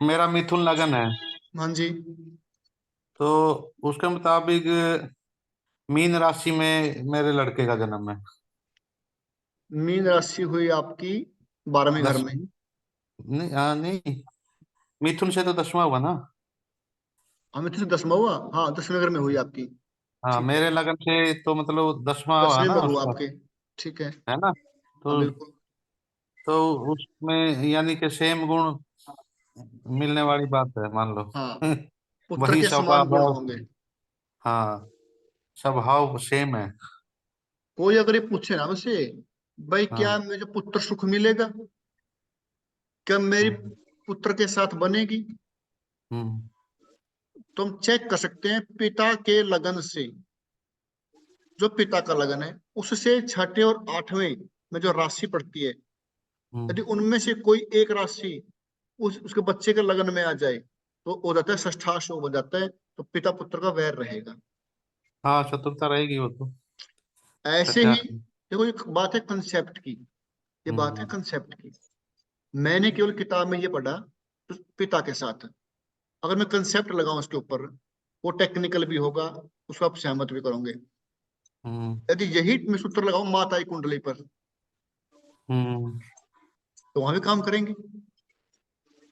मेरा मिथुन लगन है, हाँ जी, तो उसके मुताबिक मीन राशि में मेरे लड़के का जन्म है। मीन राशि हुई आपकी 12वें घर में। 10, नहीं नहीं, मिथुन से तो 10वां हुआ ना। अमित से 10वां हुआ, हाँ 10वें घर में हुई आपकी। हाँ, ठीक है, मेरे लगन से तो मतलब 10वां हुआ 10वें ना में हुआ उसका, आपके, ठीक है। है ना। हाँ तो बिल्कुल, उसमें यानी कि सेम गुण मिलने वाली बात है, मान लो। हाँ, पुत्र वही के समान गुण स्वभाव, होंगे। हाँ, स्वभाव सेम है। कोई अगर ये पूछे ना मुझसे, भाई क्या हाँ। मुझे पुत्र सुख मिलेगा, क्या मेरी हम्म। पुत्र के साथ बनेगी, हम्म। तो हम चेक कर सकते हैं पिता के लगन से। जो पिता का लगन है, उससे छठे और 8वें में जो राशि पड़ती है, यदि हम्म। उनमें से कोई एक राशि उसके बच्चे के लगन में आ जाए, तो हो जाता है षष्ठाश्रम हो जाता है, तो पिता पुत्र का वैर रहेगा। हाँ, चतुरता रहेगी वो तो। ऐसे छठे ही आठवें। देखो, एक बात है कंसेप्ट की, ये बात है हम्म। कंसेप्ट की। मैंने केवल किताब में ये पढ़ा, तो पिता के साथ अगर मैं कंसेप्ट लगाऊं उसके ऊपर, वो टेक्निकल भी होगा, उसको आप सहमत भी करोगे। हम्म। यदि यही मैं सूत्र लगाऊं माता की कुंडली पर, हम्म। तो वहां भी काम करेंगे।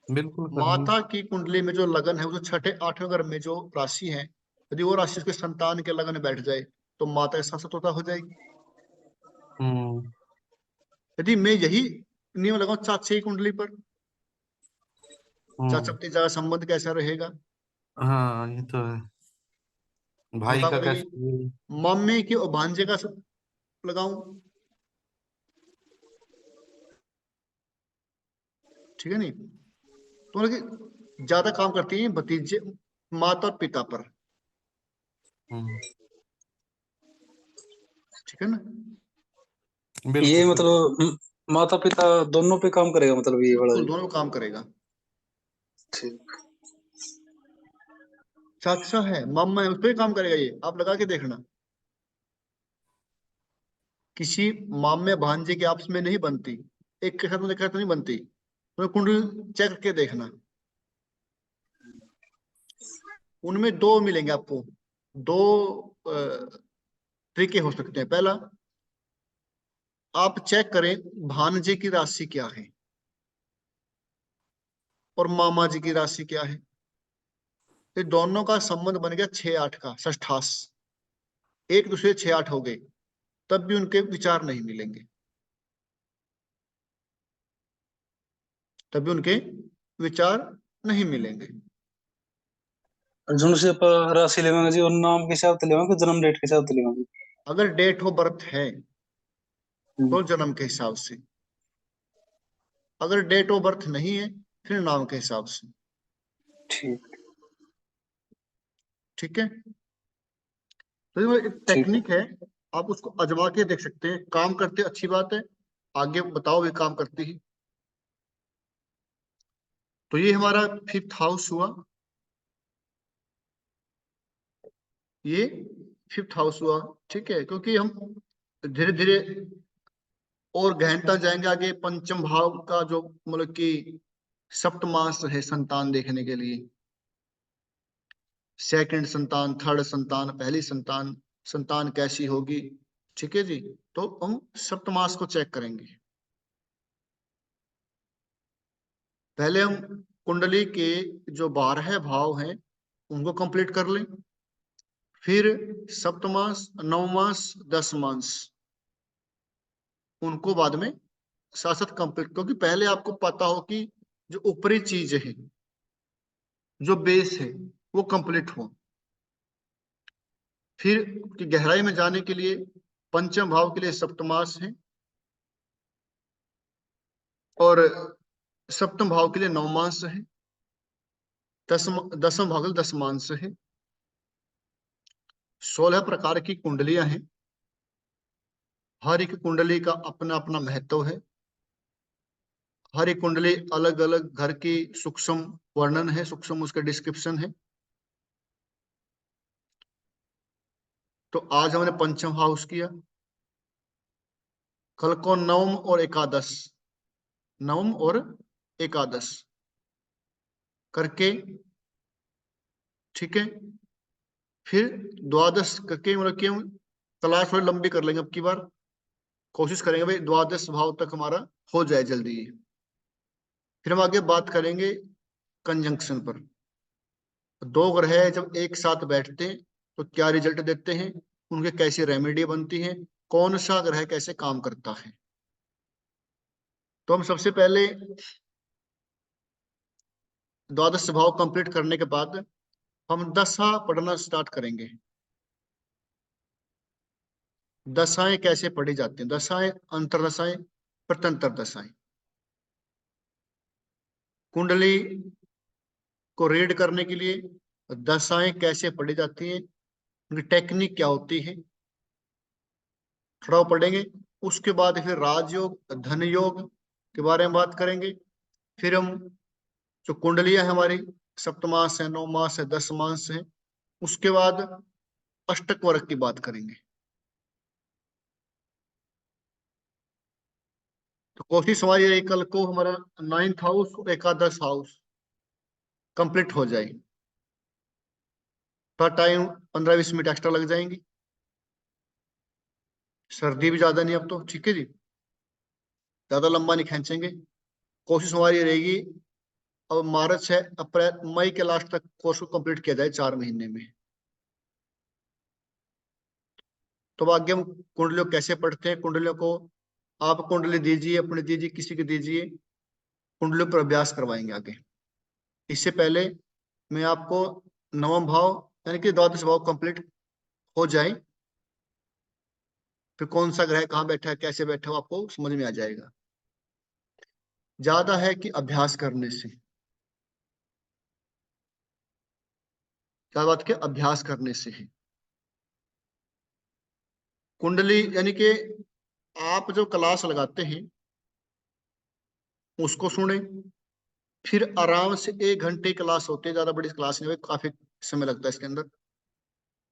बिल्कुल करेंगे। माता की कुंडली में जो लगन है, वो जो छठे 8वें घर में जो राशि है, यदि वो राशि उसके संतान के लगन में बैठ जाए, तो माता के साथ सतोता हो जाएगी। हम्म। यदि मैं यही नियम लगाऊं चाचा की कुंडली पर, चाचा हम्म। भतीजा का संबंध कैसा रहेगा, हाँ, ये तो है। भाई कृपा का पड़ेगी। कैसे। मम्मी के और भांजे का लगाऊं, ठीक है नहीं, तो मतलब कि ज्यादा काम करती है भतीजे, माता और पिता पर, हम्म। ठीक है ना। ये बिल्कुल बिल्कुल। मतलब माता पिता दोनों पे काम करेगा, मतलब ये वाला बिल्कुल जी। दोनों काम करेगा। ठीक। चाचा है, मामा है, उस पर काम करेगा, ये आप लगा के देखना। किसी मामे भांजे की आपस में नहीं बनती, एक के साथ में तो नहीं बनती, तो कुंडली चेक करके देखना। उनमें दो मिलेंगे आपको, दो तरीके हो सकते हैं। पहला, आप चेक करें भांजे की राशि क्या है और मामा जी की राशि क्या है, ये दोनों का संबंध बन गया 6-8 का षष्ठास, एक दूसरे 6-8 हो गए, तब भी उनके विचार नहीं मिलेंगे, तब भी उनके विचार नहीं मिलेंगे। अर्जुन से अपन राशि लेवांगे जी, और नाम के हिसाब से लेवांगे, जन्म डेट के हिसाब से लेवांगे। अगर डेट ऑफ बर्थ है हम्म, तो जन्म के हिसाब से, अगर डेट ऑफ बर्थ नहीं है फिर नाम के हिसाब से, ठीक। ठीक है। तो ये एक ठीक है। टेक्निक है, आप उसको आजमा के देख सकते हैं, काम करते अच्छी बात है, आगे बताओ भी काम करती ही। तो ये हमारा 5th हाउस हुआ, ये 5th हाउस हुआ, ठीक है, क्योंकि हम धीरे धीरे और गहनता जाएंगे आगे, पंचम भाव का जो मतलब कि सप्तमास है संतान देखने के लिए, सेकंड संतान, थर्ड संतान, पहली संतान, संतान कैसी होगी, ठीक है जी। तो हम सप्तमास को चेक करेंगे। पहले हम कुंडली के जो 12 भाव हैं उनको कंप्लीट कर लें, फिर सप्तमांश, नवमांश, दशमांश उनको बाद में साथ साथ कंप्लीट, क्योंकि पहले आपको पता हो कि जो ऊपरी चीज है, जो बेस है, वो कंप्लीट हो। फिर की गहराई में जाने के लिए पंचम भाव के लिए सप्तमांश है और सप्तम भाव के लिए नवमांश है, दसम भाव के लिए दशमांश है। 16 प्रकार की कुंडलियां हैं, हर एक कुंडली का अपना अपना महत्व है, हर एक कुंडली अलग अलग घर की सूक्ष्म वर्णन है, सूक्ष्म उसका डिस्क्रिप्शन है। तो आज हमने पंचम हाउस किया, कल को नवम और एकादश, नवम और एकादश करके, ठीक है। फिर द्वादश करके, मतलब कि हम क्लास थोड़ी लंबी कर लेंगे अब की बार, कोशिश करेंगे भाई द्वादश भाव तक हमारा हो जाए जल्दी ही। फिर हम आगे बात करेंगे कंजंक्शन पर। दो ग्रह जब एक साथ बैठते हैं तो क्या रिजल्ट देते हैं, उनके कैसे रेमेडी बनती है, कौन सा ग्रह कैसे काम करता है। तो हम सबसे पहले द्वादश भाव कंप्लीट करने के बाद हम दशा पढ़ना स्टार्ट करेंगे। दशाएं कैसे पढ़ी जाती हैं, दशाएं, अंतरदशाएं, प्रत्यंतर दशाएं। कुंडली को रीड करने के लिए दशाएं कैसे पढ़ी जाती हैं, उनकी टेक्निक क्या होती है, थोड़ा पढ़ेंगे। उसके बाद फिर राजयोग, धन योग के बारे में बात करेंगे। फिर हम जो कुंडलियां है हमारी, सप्तमांश है, नवमांश है, दशमांश है, उसके बाद अष्टक वर्ग की बात करेंगे। तो कोशिश हमारी रही कल को हमारा 9th हाउस और एकादश हाउस कंप्लीट हो जाए। थोड़ा टाइम 15-20 मिनट एक्स्ट्रा लग जाएंगी, सर्दी भी ज्यादा नहीं अब तो, ठीक है जी, ज्यादा लंबा नहीं खींचेंगे। कोशिश हमारी रहेगी अब मार्च है, अप्रैल मई के लास्ट तक कोर्स को कंप्लीट किया जाए 4 महीने में। तो आगे हम कुंडलियों कैसे पढ़ते हैं, कुंडलियों को आप कुंडली दीजिए, अपनी दीजिए, किसी की दीजिए, कुंडलियों पर अभ्यास करवाएंगे आगे। इससे पहले मैं आपको नवम भाव यानी कि द्वादश भाव कंप्लीट हो जाए, फिर कौन सा ग्रह कहाँ बैठा है, कैसे बैठा हो, आपको समझ में आ जाएगा। ज्यादा है कि अभ्यास करने से, क्या बात के अभ्यास करने से है। कुंडली यानी कि आप जो क्लास लगाते हैं उसको सुने, फिर आराम से 1 घंटे क्लास होती है, ज्यादा बड़ी क्लास नहीं है, काफी समय लगता है इसके अंदर।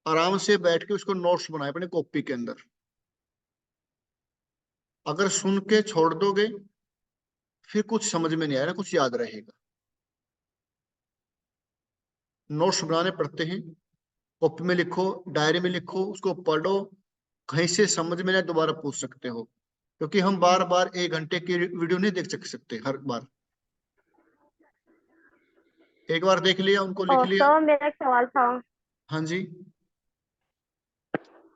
आराम से बैठ के उसको नोट्स बनाए अपने कॉपी के अंदर। अगर सुन के छोड़ दोगे फिर कुछ समझ में नहीं आएगा, कुछ याद रहेगा। नोट्स बनाने पड़ते हैं, कॉपी में लिखो, डायरी में लिखो, उसको पढ़ो, कहीं से समझ में नहीं दोबारा पूछ सकते हो, क्योंकि हम बार बार 1 घंटे की वीडियो नहीं देख सकते हर बार। एक बार देख लिया, उनको लिख और लिया। सर मेरा एक सवाल था। हाँ जी,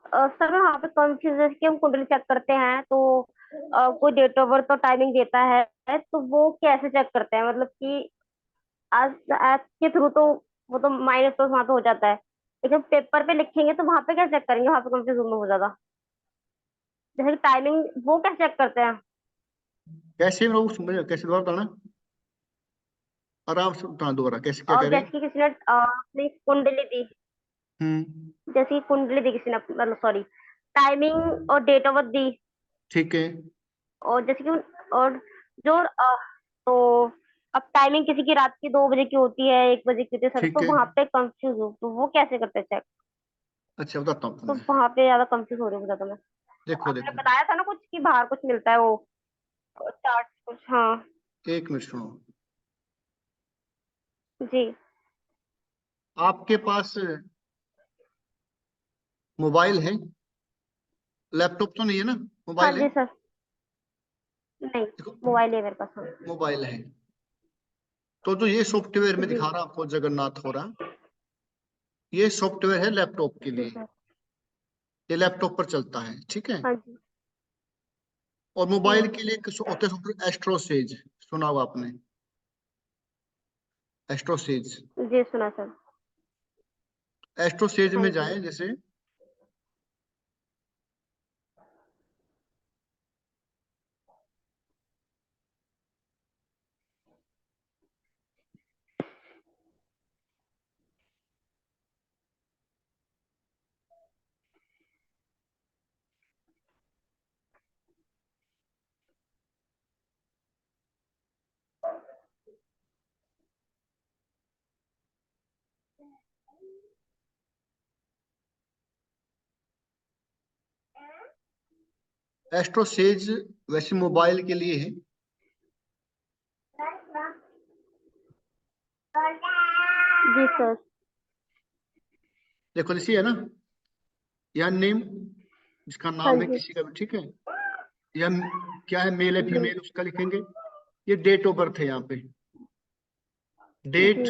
सर वहाँ पे कंफ्यूज है कि हम कुंडली चेक करते हैं तो कोई डेट ऑफ बर्थ और टाइमिंग देता है, तो वो कैसे चेक करते हैं, मतलब कि आज आज के थ्रू तो वो तो माइनस तो वहाँ पे हो जाता है, लेकिन पेपर पे लिखेंगे तो वहाँ पे क्या चेक करेंगे, वहाँ पे कंफ्यूज होंगे बहुत ज्यादा। जैसे टाइमिंग वो कैसे चेक करते हैं? कैसे लोग समझ, कैसे दोबारा बताना, आराम से बताना दोबारा, कैसे क्या कह रहे जैसे हैं। कि किसी ने अपनी कुंडली दी, हम्म, जैसे कि कुंडली दी किसी ने, मतलब सॉरी, टाइमिंग और डेट ऑफ बर्थ दी, ठीक है, और जैसे कि और जो तो अब टाइमिंग किसी की रात की 2 बजे की होती है, 1 बजे की होती है सर, ठीक तो है। वहां पे कंफ्यूज हो, तो वो कैसे करते हैं चेक? अच्छा बताता हूँ तो तुम्हें। वहां पे ज्यादा कंफ्यूज हो रही हूँ ज्यादा मैं। देखो आपने देखो, बताया था ना कुछ कि बाहर कुछ मिलता है वो चार्ट कुछ, हाँ। 1 मिनट सुनो। जी। आपके पास मोबाइल है, लैपटॉप तो नहीं है ना, हाँ मोबाइल है। जी सर। नहीं, देखो, मोबाइल है मेरे पास, हाँ। मोबाइल है, तो जो ये सॉफ्टवेयर में जी। दिखा रहा हूं आपको जगन्नाथ हो रहा, ये सॉफ्टवेयर है लैपटॉप के जी लिए, सर। ये लैपटॉप पर चलता है, ठीक है। हाँ जी। और मोबाइल के लिए होते हैं सॉफ्टवेयर एस्ट्रोसेज, सुना होगा आपने, एस्ट्रोसेज। जी सुना सर। एस्ट्रोसेज हाँ में जी। जाएं जैसे, एस्ट्रोसेज वैसे मोबाइल के लिए है। जी सर। देखो जैसे है ना, यह नेम, जिसका हाँ नाम है जी। किसी का भी, ठीक है। यह क्या है, मेल है जी। फीमेल, उसका लिखेंगे। ये डेट ऑफ बर्थ है यहाँ पे, जी। डेट,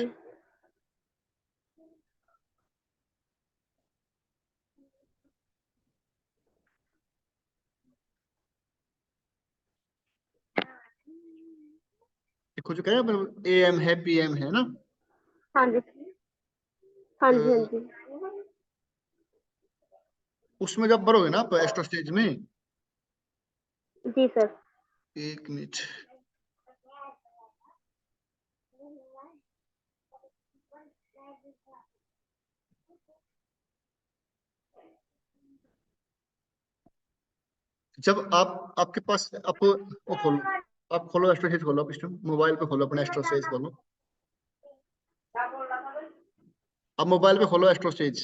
देखो जो कह रहे AM है, PM है ना। हाँ जी। हाँ जी। हाँ अ, जी। उसमें जब भरोगे ना आप एस्ट्रोसेज में, जी सर। एक मिनट, जब आप आपके पास आप वो खोलो, आप खोलो एस्ट्रोसेज, खोलो आप, इसमें मोबाइल पे खोलो अपना एस्ट्रोसेज खोलो, अब मोबाइल पे खोलो एस्ट्रोसेज,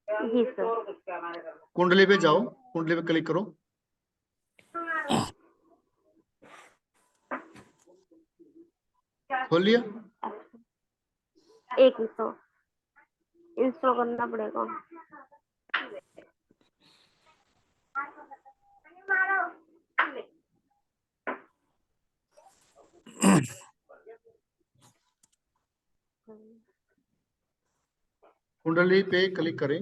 जी सर। कुंडली पे जाओ, कुंडली पे क्लिक करो, खोल लिया। एक मिनट तो इंस्टॉल करना पड़ेगा। कुंडली पे क्लिक करें,